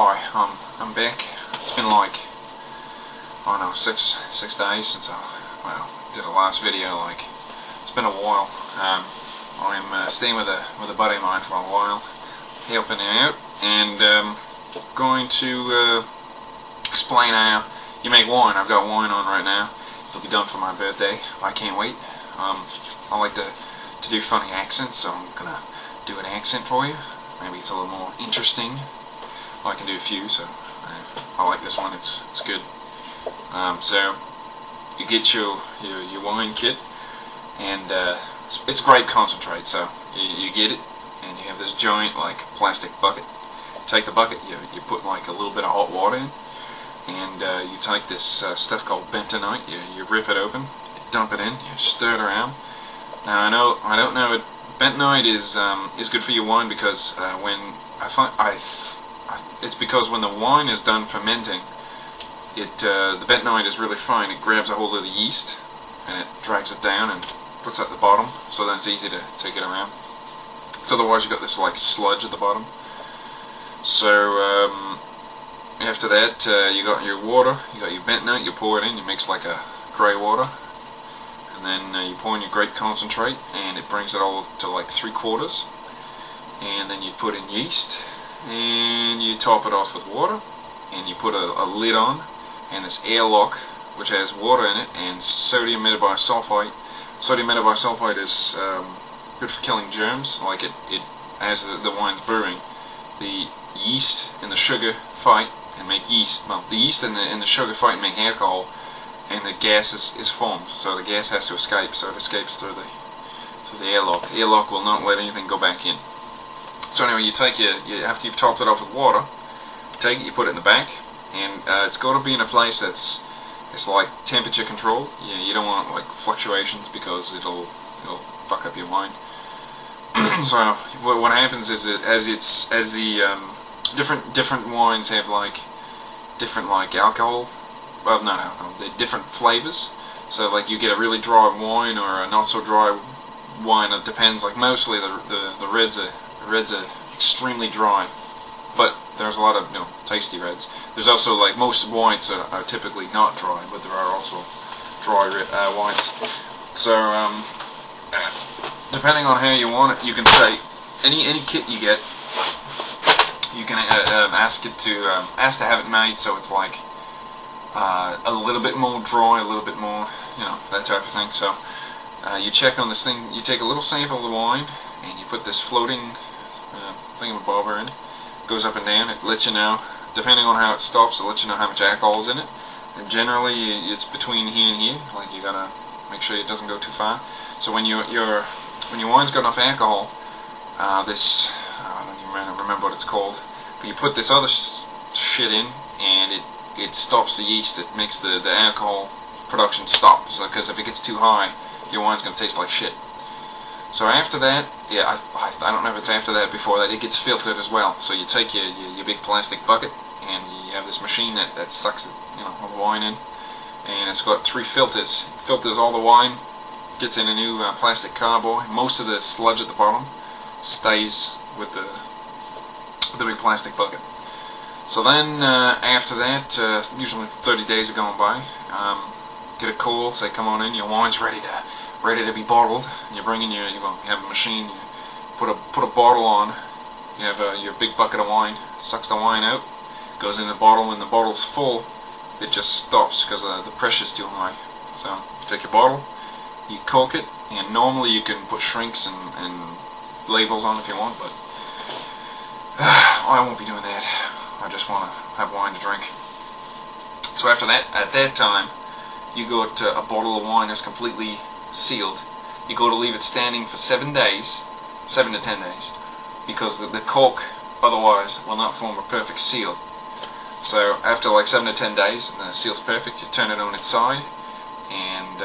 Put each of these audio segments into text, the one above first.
Hi, I'm back. It's been like, I don't know, six days since I, did a last video. Like, it's been a while. I'm staying with a buddy of mine for a while, helping him out, and going to explain how you make wine. I've got wine on right now. It'll be done for my birthday. I can't wait. I like to do funny accents, so I'm gonna do an accent for you. Maybe it's a little more interesting. I can do a few, so I like this one. It's good. So you get your wine kit, and it's grape concentrate. So you get it, and you have this giant like plastic bucket. Take the bucket, you put like a little bit of hot water in, and you take this stuff called bentonite. You rip it open, you dump it in, you stir it around. Now I don't know it. Bentonite is good for your wine because it's because when the wine is done fermenting, the bentonite is really fine. It grabs a hold of the yeast and it drags it down and puts it at the bottom, so then it's easy to take it around. So otherwise you've got this like sludge at the bottom. So after that, you got your water, you got your bentonite, you pour it in, you mix like a grey water, and then you pour in your grape concentrate, and it brings it all to like 3/4, and then you put in yeast, and you top it off with water, and you put a lid on, and this airlock which has water in it and sodium metabisulfite. Sodium metabisulfite is good for killing germs. Like it as the wine's brewing, the yeast and the sugar fight and make yeast. Well, the yeast and the sugar fight and make alcohol, and the gas is formed. So the gas has to escape. So it escapes through the airlock. The airlock will not let anything go back in. So anyway, you take after you've topped it off with water, you take it, you put it in the back, and it's got to be in a place it's like temperature controlled. You don't want like fluctuations because it'll fuck up your wine. So what happens is different wines have like different like alcohol. Well, no, they're different flavors. So like you get a really dry wine or a not so dry wine. It depends. Like mostly the reds are extremely dry, but there's a lot of tasty reds. There's also like most whites are typically not dry, but there are also dry whites. So depending on how you want it, you can say any kit you get, you can ask to have it made so it's like a little bit more dry, a little bit more that type of thing. So you check on this thing. You take a little sample of the wine and you put this floating thingamabobber in. It goes up and down. It lets you know, depending on how it stops, it lets you know how much alcohol is in it. And generally, it's between here and here. Like you gotta make sure it doesn't go too far. So when your wine's got enough alcohol, I don't even remember what it's called, but you put this other shit in, and it stops the yeast. It makes the alcohol production stop. So because if it gets too high, your wine's gonna taste like shit. So after that, I don't know if it's after that, before that, it gets filtered as well. So you take your big plastic bucket, and you have this machine that sucks it, all the wine in, and it's got 3 filters. It filters all the wine, gets in a new plastic carboy. Most of the sludge at the bottom stays with the big plastic bucket. So then after that, usually 30 days are going by. Get a call, say come on in, your wine's ready to be bottled. And you bring in you have a machine, you put a bottle on, you have your big bucket of wine, sucks the wine out, goes in the bottle. When the bottle's full, it just stops because the pressure's too high. So you take your bottle, you cork it, and normally you can put shrinks and labels on if you want, but I won't be doing that. I just want to have wine to drink. So after that, at that time, you got a bottle of wine that's completely sealed. You got to leave it standing for 7 days, 7 to 10 days, because the cork otherwise will not form a perfect seal. So after like 7 to 10 days, and the seal's perfect, you turn it on its side, and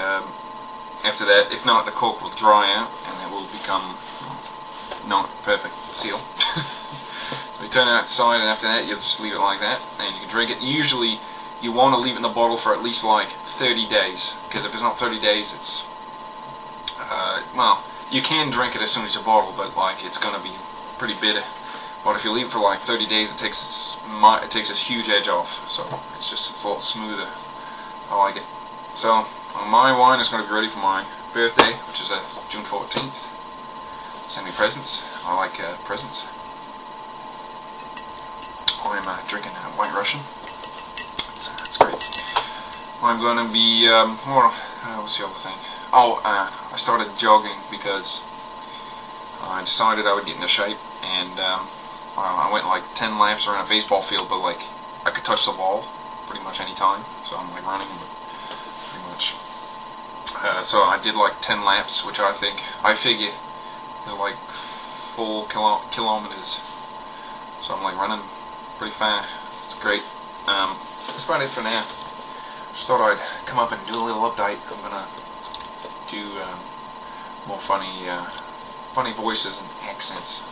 after that, if not, the cork will dry out and it will become not perfect seal. So you turn it outside, and after that, you'll just leave it like that, and you can drink it. Usually, you want to leave it in the bottle for at least like 30 days, because if it's not 30 days, it's well, you can drink it as soon as you bottle, but like it's going to be pretty bitter But if you leave it for like 30 days, it takes this huge edge off. So it's a lot smoother. I like it. So my wine is going to be ready for my birthday, which is June 14th. Send me presents. I like presents. I'm drinking White Russian. That's great. I'm going to be, what's the other thing? Oh, I started jogging because I decided I would get into shape, and I went like 10 laps around a baseball field, but like I could touch the ball pretty much any time, so I'm like running pretty much. So I did like 10 laps, which I figure is like 4 kilometers. So I'm like running pretty fast. It's great. That's about it for now. Just thought I'd come up and do a little update. I'm gonna do more funny voices and accents.